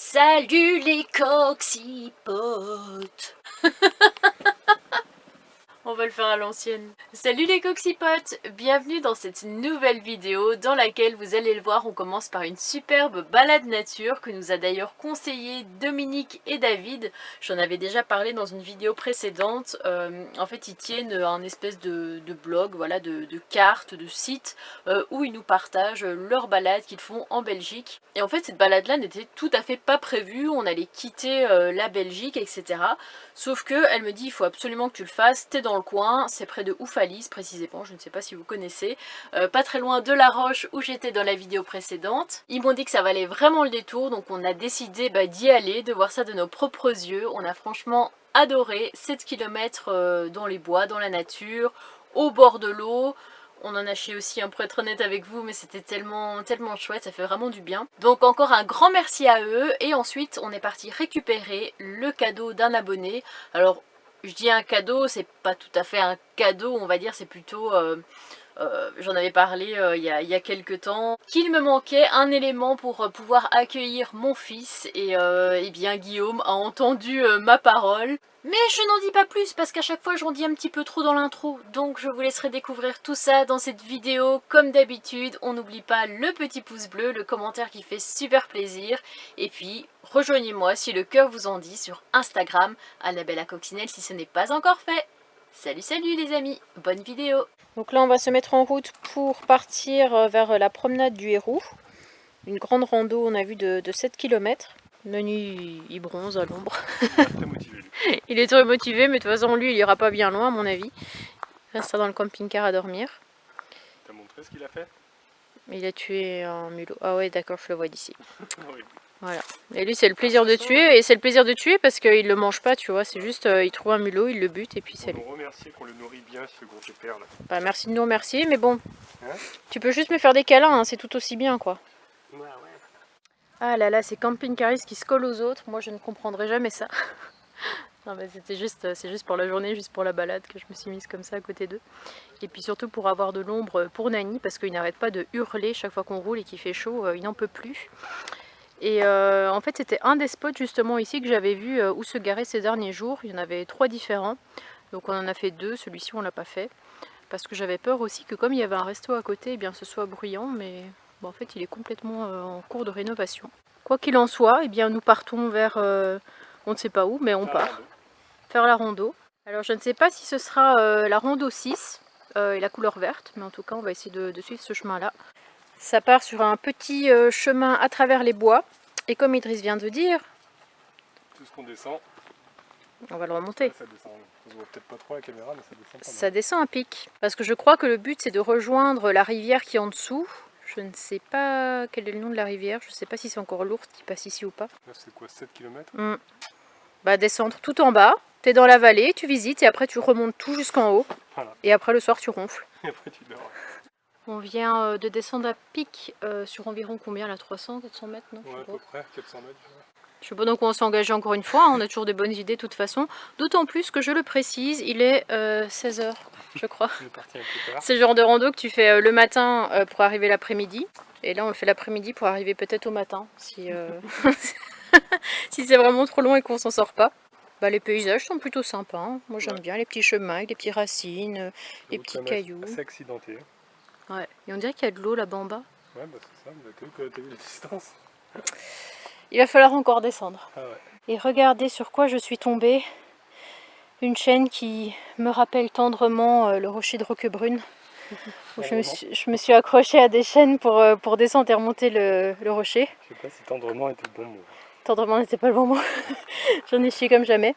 Salut les coccypotes. On va le faire à l'ancienne. Salut les coccypotes, bienvenue dans cette nouvelle vidéo dans laquelle vous allez le voir, on commence par une superbe balade nature que nous a d'ailleurs conseillé Dominique et David. J'en avais déjà parlé dans une vidéo précédente. En fait ils tiennent un espèce de blog, voilà, de cartes, de sites où ils nous partagent leurs balades qu'ils font en Belgique. Et en fait cette balade là n'était tout à fait pas prévue, on allait quitter la Belgique, etc. Sauf que elle me dit il faut absolument que tu le fasses, t'es dans le coin, c'est près de Oufalys précisément, je ne sais pas si vous connaissez, pas très loin de La Roche où j'étais dans la vidéo précédente. Ils m'ont dit que ça valait vraiment le détour, donc on a décidé d'y aller, de voir ça de nos propres yeux. On a franchement adoré 7 km dans les bois, dans la nature, au bord de l'eau. On en a chié aussi, pour être honnête avec vous, mais c'était tellement chouette, ça fait vraiment du bien. Donc encore un grand merci à eux, et ensuite on est parti récupérer le cadeau d'un abonné. Alors je dis un cadeau, c'est pas tout à fait un cadeau, on va dire, c'est plutôt... j'en avais parlé il y a quelques temps, qu'il me manquait un élément pour pouvoir accueillir mon fils, et bien Guillaume a entendu ma parole. Mais je n'en dis pas plus parce qu'à chaque fois j'en dis un petit peu trop dans l'intro, donc je vous laisserai découvrir tout ça dans cette vidéo. Comme d'habitude, on n'oublie pas le petit pouce bleu, le commentaire qui fait super plaisir, et puis rejoignez-moi si le cœur vous en dit sur Instagram, Annabella Coccinelle si ce n'est pas encore fait. Salut les amis, bonne vidéo. Donc là on va se mettre en route pour partir vers la promenade du Héroux. Une grande rando, on a vu de 7 km. Nani il bronze à l'ombre. Il est très motivé, mais de toute façon lui il ira pas bien loin à mon avis. Il restera dans le camping-car à dormir. T'as montré ce qu'il a fait? Il a tué un mulot. Ah ouais d'accord, je le vois d'ici. Oui. Voilà. Et lui c'est le plaisir de tuer, et c'est le plaisir de tuer parce qu'il le mange pas, tu vois. C'est juste, il trouve un mulot, il le bute et puis c'est lui. On remercie qu'on le nourrit bien, ce gros pépère là. Bah merci de nous remercier, mais bon. Hein? Tu peux juste me faire des câlins, hein, c'est tout aussi bien quoi. Ouais. Ah là là, ces camping-caristes qui se collent aux autres, moi je ne comprendrai jamais ça. Non mais c'est juste pour la journée, juste pour la balade que je me suis mise comme ça à côté d'eux. Et puis surtout pour avoir de l'ombre pour Nani, parce qu'il n'arrête pas de hurler chaque fois qu'on roule et qu'il fait chaud, il n'en peut plus. Et en fait c'était un des spots justement ici que j'avais vu où se garer ces derniers jours. Il y en avait 3 différents, donc on en a fait 2, celui-ci on l'a pas fait. Parce que j'avais peur aussi que comme il y avait un resto à côté, eh bien ce soit bruyant, mais bon, en fait il est complètement en cours de rénovation. Quoi qu'il en soit, eh bien nous partons vers, on ne sait pas où, mais on part faire la rando. Alors je ne sais pas si ce sera la rando 6 et la couleur verte, mais en tout cas on va essayer de suivre ce chemin-là. Ça part sur un petit chemin à travers les bois, et comme Idriss vient de dire... Tout ce qu'on descend... On va le remonter. Ouais, ça descend, on voit peut-être pas trop la caméra, mais ça descend pas mal. Ça descend à pic, parce que je crois que le but c'est de rejoindre la rivière qui est en dessous. Je ne sais pas quel est le nom de la rivière, je ne sais pas si c'est encore l'Ourthe qui passe ici ou pas. Là c'est quoi, 7 km? Bah descendre tout en bas, t'es dans la vallée, tu visites et après tu remontes tout jusqu'en haut. Voilà. Et après le soir tu ronfles. Et après tu dors. On vient de descendre à pic sur environ combien là, 300, 400 mètres, non? Ouais, à peu près, 400 mètres. Je sais pas dans quoi on s'est engagé encore une fois, hein, on a toujours des bonnes idées de toute façon. D'autant plus que je le précise, il est 16 h je crois. On est parti un peu tard. C'est le genre de rando que tu fais le matin pour arriver l'après-midi. Et là on le fait l'après-midi pour arriver peut-être au matin. Si, si c'est vraiment trop long et qu'on s'en sort pas. Bah, les paysages sont plutôt sympas. Hein. Moi j'aime bien les petits chemins avec les petites racines, les petits cailloux. C'est accidenté. Ouais. Et on dirait qu'il y a de l'eau là-bas en bas. Ouais bah c'est ça, t'as vu la distance. Il va falloir encore descendre. Ah ouais. Et regardez sur quoi je suis tombée. Une chaîne qui me rappelle tendrement le rocher de Roquebrune. Je me suis accrochée à des chaînes pour descendre et remonter le rocher. Je sais pas si tendrement était le bon mot. Tendrement n'était pas le bon mot. J'en ai chié comme jamais.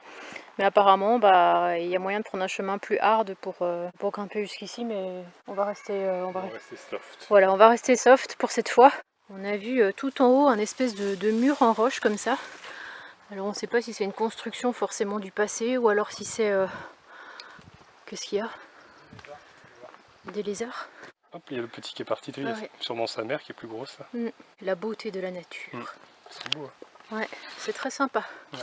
Mais apparemment, bah, il y a moyen de prendre un chemin plus hard pour grimper jusqu'ici. Mais on va rester, on va rester soft. Voilà, on va rester soft pour cette fois. On a vu tout en haut un espèce de mur en roche comme ça. Alors on ne sait pas si c'est une construction forcément du passé ou alors si c'est... Qu'est-ce qu'il y a? Des lézards. Hop, il y a le petit qui est parti, il y a sûrement sa mère qui est plus grosse là. La beauté de la nature. C'est beau. Hein. Ouais, c'est très sympa. Ouais.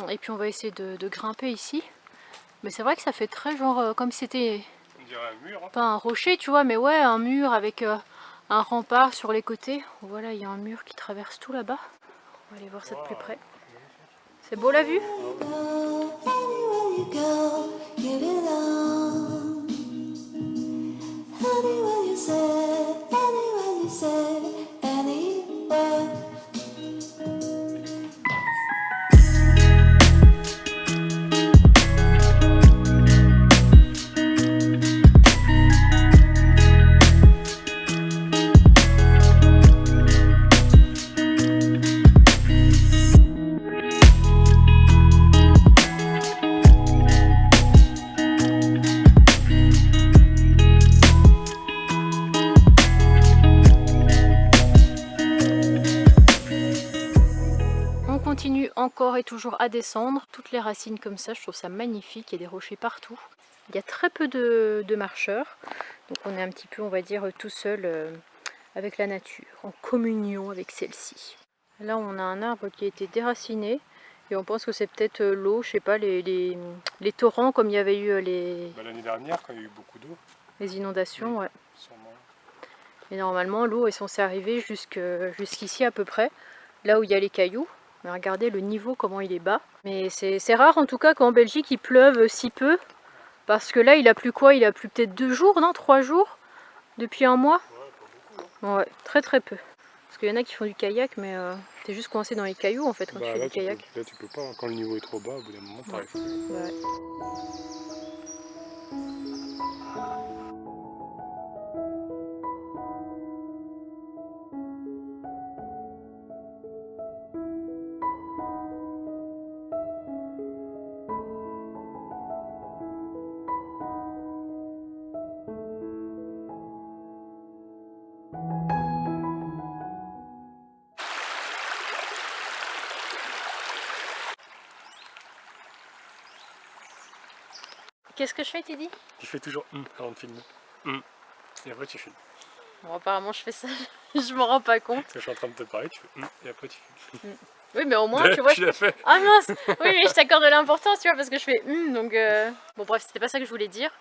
Et puis on va essayer de grimper ici. Mais c'est vrai que ça fait très genre comme si c'était... On dirait un mur. Hein. Pas un rocher, tu vois, mais ouais, un mur avec un rempart sur les côtés. Voilà, il y a un mur qui traverse tout là-bas. On va aller voir ça de plus près. C'est beau la vue? Continue encore et toujours à descendre, toutes les racines comme ça, je trouve ça magnifique, il y a des rochers partout. Il y a très peu de marcheurs, donc on est un petit peu, on va dire, tout seul avec la nature, en communion avec celle-ci. Là on a un arbre qui a été déraciné et on pense que c'est peut-être l'eau, je sais pas, les torrents comme il y avait eu l'année dernière quand il y a eu beaucoup d'eau. Les inondations, oui, ouais. Sûrement. Et normalement l'eau est censée arriver jusqu'ici à peu près, là où il y a les cailloux. Mais regardez le niveau, comment il est bas. Mais c'est rare en tout cas qu'en Belgique il pleuve si peu. Parce que là il a plu quoi? Il a plu peut-être 2 jours, non? 3 jours? Depuis un mois? Ouais, pas beaucoup. Hein. Ouais, très très peu. Parce qu'il y en a qui font du kayak, mais t'es juste coincé dans les cailloux en fait quand tu fais du kayak. Là tu peux pas, quand le niveau est trop bas, au bout d'un moment t'arrives plus. Ouais. Qu'est-ce que je fais, Teddy? Tu fais toujours avant de filmer. Et après tu filmes. Bon, apparemment je fais ça, je m'en rends pas compte. Quand je suis en train de te parler, tu fais et après tu filmes. Oui, mais au moins, tu vois. Tu l'as fait. Ah mince. Oui, mais je t'accorde de l'importance, tu vois, parce que je fais donc. Bon, bref, c'était pas ça que je voulais dire.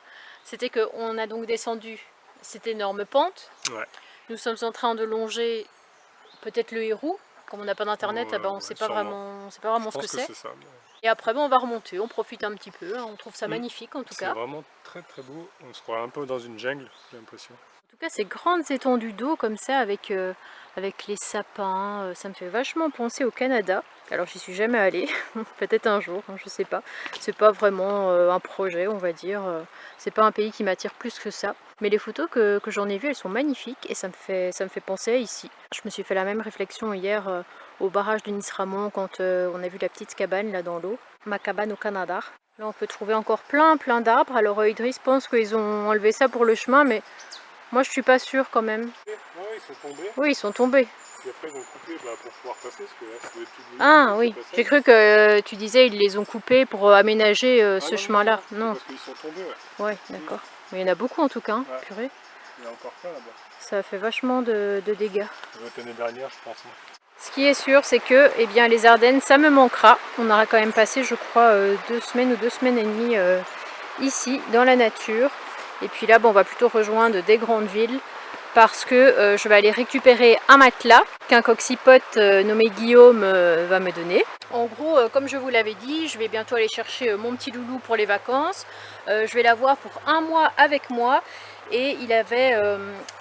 C'était qu'on a donc descendu cette énorme pente. Ouais. Nous sommes en train de longer peut-être le Héroux. Comme on n'a pas d'internet, on sait pas vraiment ce que c'est. Ça, mais... Et après, on va remonter, on profite un petit peu. On trouve ça magnifique en tout cas. C'est vraiment très très beau. On se croit un peu dans une jungle, j'ai l'impression. En tout cas, ces grandes étendues d'eau comme ça avec les sapins, ça me fait vachement penser au Canada. Alors j'y suis jamais allée, peut-être un jour, je sais pas. C'est pas vraiment un projet, on va dire. C'est pas un pays qui m'attire plus que ça. Mais les photos que j'en ai vues, elles sont magnifiques et ça me fait penser à ici. Je me suis fait la même réflexion hier au barrage de Nice-Ramon quand on a vu la petite cabane là dans l'eau. Ma cabane au Canada. Là on peut trouver encore plein d'arbres. Alors Idriss pense qu'ils ont enlevé ça pour le chemin, mais moi je suis pas sûre quand même. Ouais, ils sont tombés. Oui, ils sont tombés. Et après ils ont coupé pour pouvoir passer, parce que là c'est tout bleu. Ah oui, j'ai cru que tu disais ils les ont coupés pour aménager ce chemin-là. Non. Parce qu'ils sont tombés, ouais. Ouais, d'accord. Mais il y en a beaucoup en tout cas, Ouais. purée. Il y en a encore plein là-bas. Ça fait vachement de dégâts. Ça doit être l'année dernière, je pense. Ce qui est sûr, c'est que les Ardennes, ça me manquera. On aura quand même passé, je crois, 2 semaines ou 2 semaines et demie ici, dans la nature. Et puis là, on va plutôt rejoindre des grandes villes parce que je vais aller récupérer un matelas qu'un coxypote nommé Guillaume va me donner. En gros, comme je vous l'avais dit, je vais bientôt aller chercher mon petit loulou pour les vacances. Je vais l'avoir pour 1 mois avec moi. Et il avait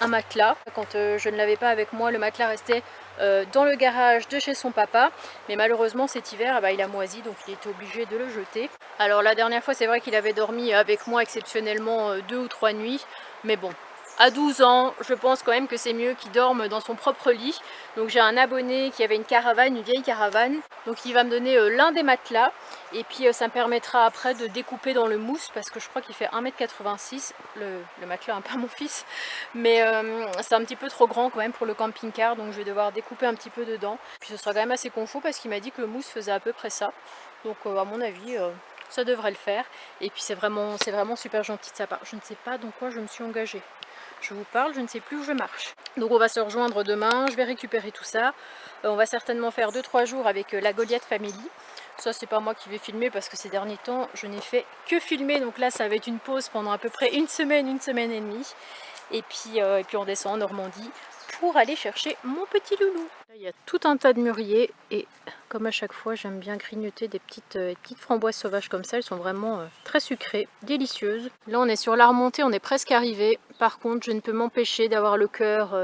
un matelas. Quand je ne l'avais pas avec moi, le matelas restait dans le garage de chez son papa. Mais malheureusement cet hiver, il a moisi, donc il était obligé de le jeter. Alors la dernière fois, c'est vrai qu'il avait dormi avec moi exceptionnellement 2 ou 3 nuits. Mais bon, à 12 ans, je pense quand même que c'est mieux qu'il dorme dans son propre lit. Donc j'ai un abonné qui avait une caravane, une vieille caravane. Donc il va me donner l'un des matelas. Et puis ça me permettra après de découper dans le mousse parce que je crois qu'il fait 1,86 m. Le matelas, pas mon fils. Mais c'est un petit peu trop grand quand même pour le camping-car. Donc je vais devoir découper un petit peu dedans. Puis ce sera quand même assez confort parce qu'il m'a dit que le mousse faisait à peu près ça. Donc à mon avis... ça devrait le faire. Et puis c'est vraiment super gentil de sa part. Je ne sais pas dans quoi je me suis engagée. Je vous parle, je ne sais plus où je marche. Donc on va se rejoindre demain, je vais récupérer tout ça. On va certainement faire 2-3 jours avec la Goliath Family. Ça c'est pas moi qui vais filmer parce que ces derniers temps je n'ai fait que filmer. Donc là ça va être une pause pendant à peu près une semaine et demie. Et puis on descend en Normandie pour aller chercher mon petit loulou. Là, il y a tout un tas de mûriers et comme à chaque fois j'aime bien grignoter des petites framboises sauvages comme ça. Elles sont vraiment très sucrées, délicieuses. Là on est sur la remontée, on est presque arrivé. Par contre je ne peux m'empêcher d'avoir le cœur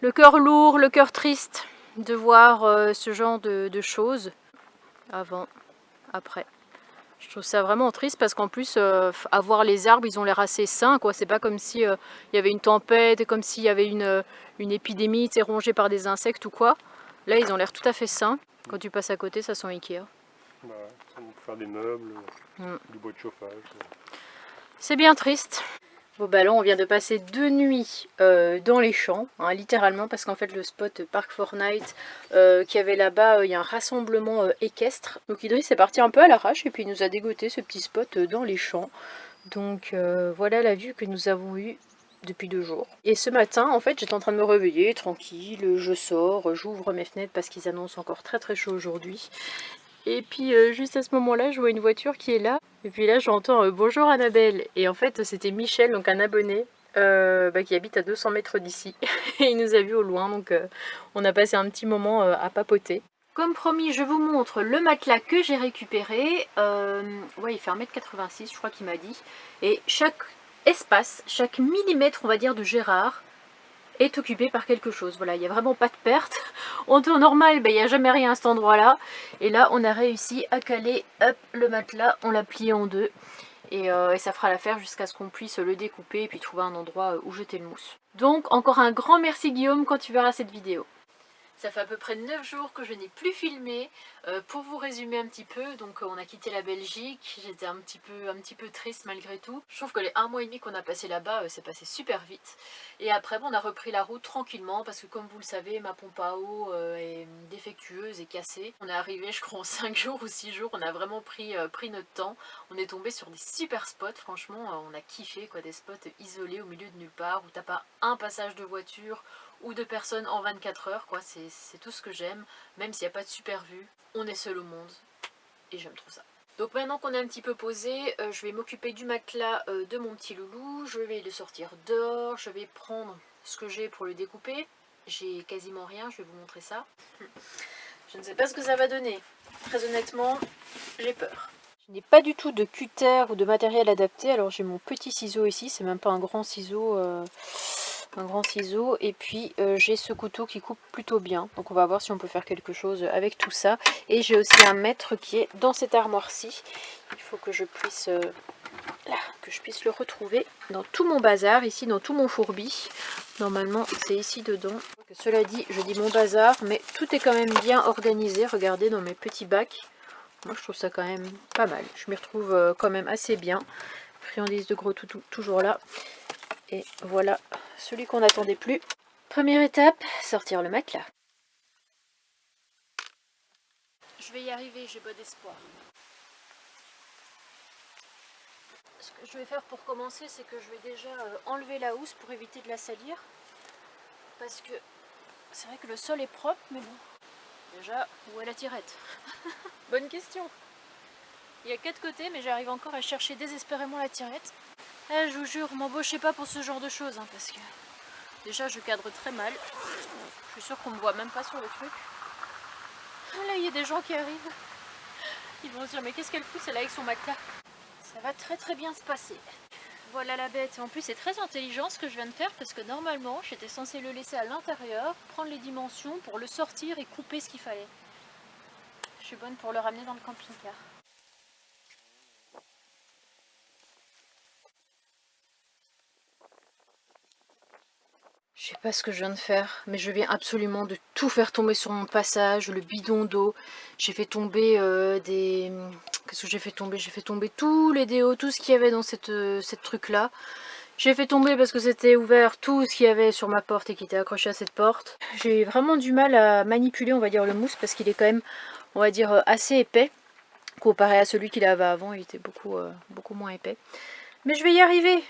lourd, le cœur triste de voir ce genre de choses avant, après. Je trouve ça vraiment triste parce qu'en plus, à voir les arbres, ils ont l'air assez sains, quoi. C'est pas comme si il y avait une tempête, comme s'il y avait une épidémie, rongée par des insectes ou quoi. Là, ils ont l'air tout à fait sains. Quand tu passes à côté, ça sent Ikea. Bah, ça va faire des meubles, du bois de chauffage. C'est bien triste. Bon bah là on vient de passer 2 nuits dans les champs, hein, littéralement, parce qu'en fait le spot Park Fortnite qu'il y avait là-bas, il y a un rassemblement équestre. Donc Idriss est parti un peu à l'arrache et puis il nous a dégoté ce petit spot dans les champs. Donc voilà la vue que nous avons eue depuis 2 jours. Et ce matin en fait j'étais en train de me réveiller tranquille, je sors, j'ouvre mes fenêtres parce qu'ils annoncent encore très très chaud aujourd'hui. Et puis juste à ce moment-là, je vois une voiture qui est là. Et puis là, j'entends bonjour Annabelle. Et en fait, c'était Michel, donc un abonné qui habite à 200 mètres d'ici. Et il nous a vus au loin, donc on a passé un petit moment à papoter. Comme promis, je vous montre le matelas que j'ai récupéré. Ouais, il fait 1,86 m, je crois qu'il m'a dit. Et chaque espace, chaque millimètre, on va dire, de Gérard est occupé par quelque chose. Voilà, il n'y a vraiment pas de perte. En temps normal, il n'y a jamais rien à cet endroit-là. Et là, on a réussi à caler hop, le matelas. On l'a plié en deux. Et ça fera l'affaire jusqu'à ce qu'on puisse le découper et puis trouver un endroit où jeter le mousse. Donc, encore un grand merci Guillaume quand tu verras cette vidéo. Ça fait à peu près 9 jours que je n'ai plus filmé. Pour vous résumer un petit peu, donc on a quitté la Belgique. J'étais un petit peu triste malgré tout. Je trouve que les 1 mois et demi qu'on a passé là-bas, c'est passé super vite. Et après, bon, on a repris la route tranquillement parce que comme vous le savez, ma pompe à eau est défectueuse et cassée. On est arrivé, je crois, en 5 jours ou 6 jours. On a vraiment pris notre temps. On est tombé sur des super spots. Franchement, on a kiffé, quoi, des spots isolés au milieu de nulle part où t'as pas un passage de voiture ou de personnes en 24 heures, quoi. C'est tout ce que j'aime, même s'il n'y a pas de super vue, on est seul au monde et j'aime trop ça. Donc maintenant qu'on est un petit peu posé, je vais m'occuper du matelas de mon petit loulou, je vais le sortir dehors, je vais prendre ce que j'ai pour le découper. J'ai quasiment rien, je vais vous montrer ça. Je ne sais pas ce que ça va donner, très honnêtement, j'ai peur. Je n'ai pas du tout de cutter ou de matériel adapté, alors j'ai mon petit ciseau ici, c'est même pas un grand ciseau, et puis j'ai ce couteau qui coupe plutôt bien, donc on va voir si on peut faire quelque chose avec tout ça. Et j'ai aussi un mètre qui est dans cette armoire-ci, il faut que je puisse le retrouver dans tout mon bazar, ici dans tout mon fourbi. Normalement c'est ici dedans. Cela dit, je dis mon bazar, mais tout est quand même bien organisé, regardez dans mes petits bacs. Moi je trouve ça quand même pas mal, je m'y retrouve quand même assez bien. Friandises de gros toutou toujours là. Et voilà celui qu'on n'attendait plus. Première étape, sortir le matelas. Je vais y arriver, j'ai bon espoir. Ce que je vais faire pour commencer, c'est que je vais déjà enlever la housse pour éviter de la salir. Parce que c'est vrai que le sol est propre, mais bon. Déjà, où est la tirette? Bonne question. Il y a 4 côtés, mais j'arrive encore à chercher désespérément la tirette. Je vous jure, m'embauchez pas pour ce genre de choses, hein, parce que déjà je cadre très mal. Je suis sûre qu'on me voit même pas sur le truc. Là, il y a des gens qui arrivent. Ils vont se dire, mais qu'est-ce qu'elle fout, celle-là avec son matelas? Ça va très très bien se passer. Voilà la bête. En plus, c'est très intelligent ce que je viens de faire, parce que normalement, j'étais censée le laisser à l'intérieur, prendre les dimensions pour le sortir et couper ce qu'il fallait. Je suis bonne pour le ramener dans le camping-car. Je sais pas ce que je viens de faire, mais je viens absolument de tout faire tomber sur mon passage, le bidon d'eau. J'ai fait tomber Qu'est-ce que j'ai fait tomber? J'ai fait tomber tous les déos, tout ce qu'il y avait dans cette truc-là. J'ai fait tomber parce que c'était ouvert tout ce qu'il y avait sur ma porte et qui était accroché à cette porte. J'ai vraiment du mal à manipuler, on va dire, le mousse parce qu'il est quand même, on va dire, assez épais. Comparé à celui qu'il avait avant, il était beaucoup moins épais. Mais je vais y arriver!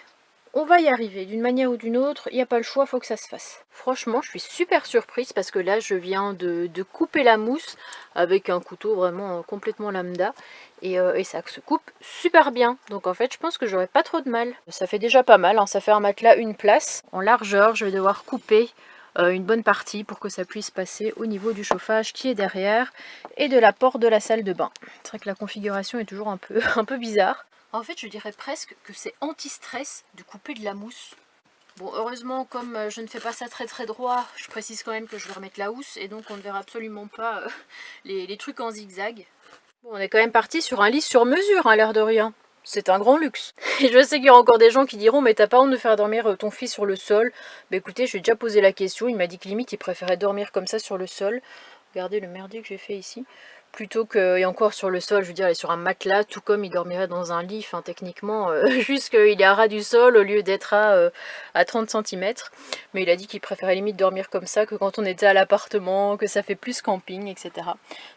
On va y arriver, d'une manière ou d'une autre, il n'y a pas le choix, il faut que ça se fasse. Franchement, je suis super surprise parce que là, je viens de couper la mousse avec un couteau vraiment complètement lambda. Et ça se coupe super bien. Donc en fait, je pense que j'aurai pas trop de mal. Ça fait déjà pas mal, hein. Ça fait un matelas une place. En largeur, je vais devoir couper une bonne partie pour que ça puisse passer au niveau du chauffage qui est derrière et de la porte de la salle de bain. C'est vrai que la configuration est toujours un peu bizarre. En fait, je dirais presque que c'est anti-stress de couper de la mousse. Bon, heureusement, comme je ne fais pas ça très droit, je précise quand même que je vais remettre la housse et donc on ne verra absolument pas les trucs en zigzag. Bon, on est quand même parti sur un lit sur mesure, hein, l'air de rien. C'est un grand luxe. Et je sais qu'il y aura encore des gens qui diront, mais t'as pas honte de faire dormir ton fils sur le sol? Bah écoutez, je lui ai déjà posé la question, il m'a dit que limite il préférait dormir comme ça sur le sol. Regardez le merdier que j'ai fait ici. Plutôt que, et encore sur le sol, je veux dire, il est sur un matelas, tout comme il dormirait dans un lit, enfin techniquement, juste qu'il est à ras du sol au lieu d'être à 30 cm. Mais il a dit qu'il préférait limite dormir comme ça que quand on était à l'appartement, que ça fait plus camping, etc.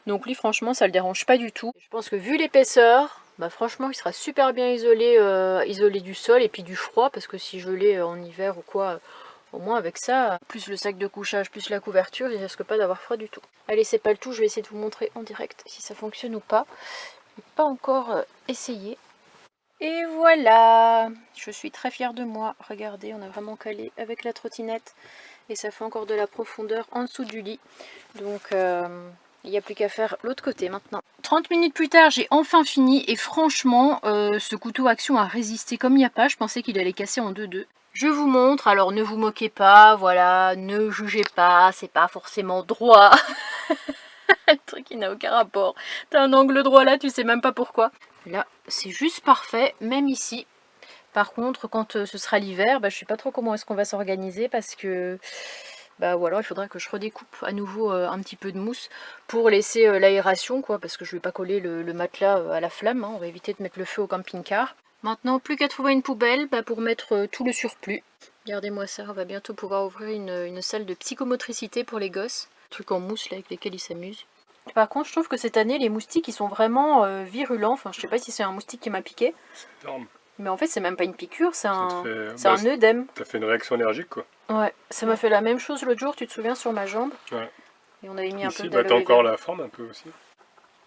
Donc lui, franchement, ça le dérange pas du tout. Je pense que vu l'épaisseur, bah franchement, il sera super bien isolé du sol et puis du froid, parce que si je l'ai en hiver ou quoi... Au moins avec ça, plus le sac de couchage, plus la couverture, il risque pas d'avoir froid du tout. Allez, c'est pas le tout, je vais essayer de vous montrer en direct si ça fonctionne ou pas. Je n'ai pas encore essayé. Et voilà, je suis très fière de moi. Regardez, on a vraiment calé avec la trottinette. Et ça fait encore de la profondeur en dessous du lit. Donc il n'y a plus qu'à faire l'autre côté maintenant. 30 minutes plus tard, j'ai enfin fini. Et franchement, ce couteau action a résisté comme il n'y a pas. Je pensais qu'il allait casser en 2-2. Je vous montre, alors ne vous moquez pas, voilà, ne jugez pas, c'est pas forcément droit. Le truc qui n'a aucun rapport. T'as un angle droit là, tu sais même pas pourquoi. Là, c'est juste parfait, même ici. Par contre, quand ce sera l'hiver, bah, je sais pas trop comment est-ce qu'on va s'organiser parce que... Bah ou alors il faudra que je redécoupe à nouveau un petit peu de mousse pour laisser l'aération, quoi, parce que je vais pas coller le matelas à la flamme, hein, on va éviter de mettre le feu au camping-car. Maintenant, plus qu'à trouver une poubelle pour mettre tout le surplus. Regardez-moi ça, on va bientôt pouvoir ouvrir une salle de psychomotricité pour les gosses. Trucs en mousse là avec lesquels ils s'amusent. Par contre, je trouve que cette année, les moustiques, ils sont vraiment virulents. Enfin, je sais pas si c'est un moustique qui m'a piqué. C'est énorme. Mais en fait, c'est même pas une piqûre, c'est un œdème. T'as fait une réaction allergique, quoi. Ouais, ça m'a fait la même chose l'autre jour, tu te souviens, sur ma jambe. Ouais. Et on avait mis un peu ici, d'aloe t'as encore vera. la forme un peu aussi.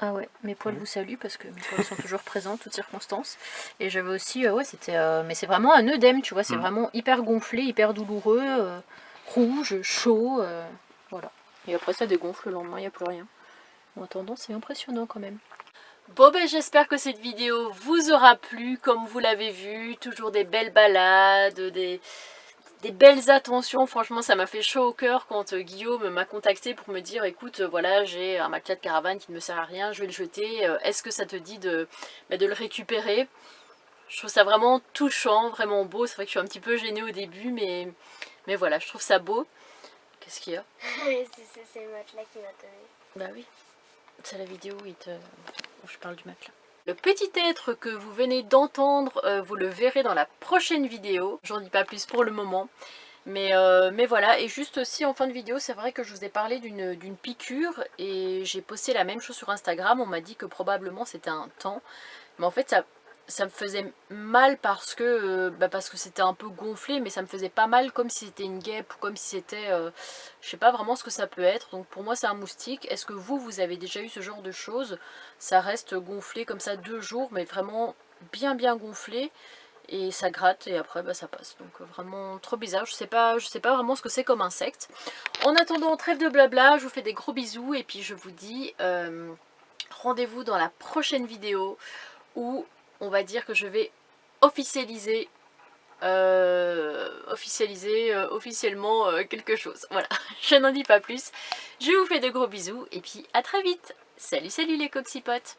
Ah ouais, mes poils vous saluent parce que mes poils sont toujours présents en toutes circonstances. Et j'avais aussi, ouais, c'était... mais c'est vraiment un œdème, tu vois, c'est vraiment hyper gonflé, hyper douloureux, rouge, chaud, voilà. Et après ça dégonfle le lendemain, il n'y a plus rien. En attendant, c'est impressionnant quand même. Bon ben j'espère que cette vidéo vous aura plu, comme vous l'avez vu, toujours des belles balades, des belles attentions. Franchement ça m'a fait chaud au cœur quand Guillaume m'a contacté pour me dire écoute voilà j'ai un matelas de caravane qui ne me sert à rien, je vais le jeter, est-ce que ça te dit de le récupérer? Je trouve ça vraiment touchant, vraiment beau, c'est vrai que je suis un petit peu gênée au début mais voilà je trouve ça beau. Qu'est-ce qu'il y a? C'est le matelas qui m'a donné. Bah oui, c'est la vidéo où je parle du matelas. Le petit être que vous venez d'entendre, vous le verrez dans la prochaine vidéo. J'en dis pas plus pour le moment. Mais voilà, et juste aussi en fin de vidéo, c'est vrai que je vous ai parlé d'une piqûre et j'ai posté la même chose sur Instagram. On m'a dit que probablement c'était un taon. Mais en fait, ça me faisait mal parce que c'était un peu gonflé, mais ça me faisait pas mal comme si c'était une guêpe ou comme si c'était... je sais pas vraiment ce que ça peut être, donc pour moi c'est un moustique. Est-ce que vous avez déjà eu ce genre de choses? Ça reste gonflé comme ça 2 jours, mais vraiment bien gonflé. Et ça gratte et après ça passe. Donc vraiment trop bizarre, je sais pas vraiment ce que c'est comme insecte. En attendant, trêve de blabla, je vous fais des gros bisous et puis je vous dis rendez-vous dans la prochaine vidéo où on va dire que je vais officialiser officiellement quelque chose. Voilà, je n'en dis pas plus. Je vous fais de gros bisous et puis à très vite. Salut les coxypotes.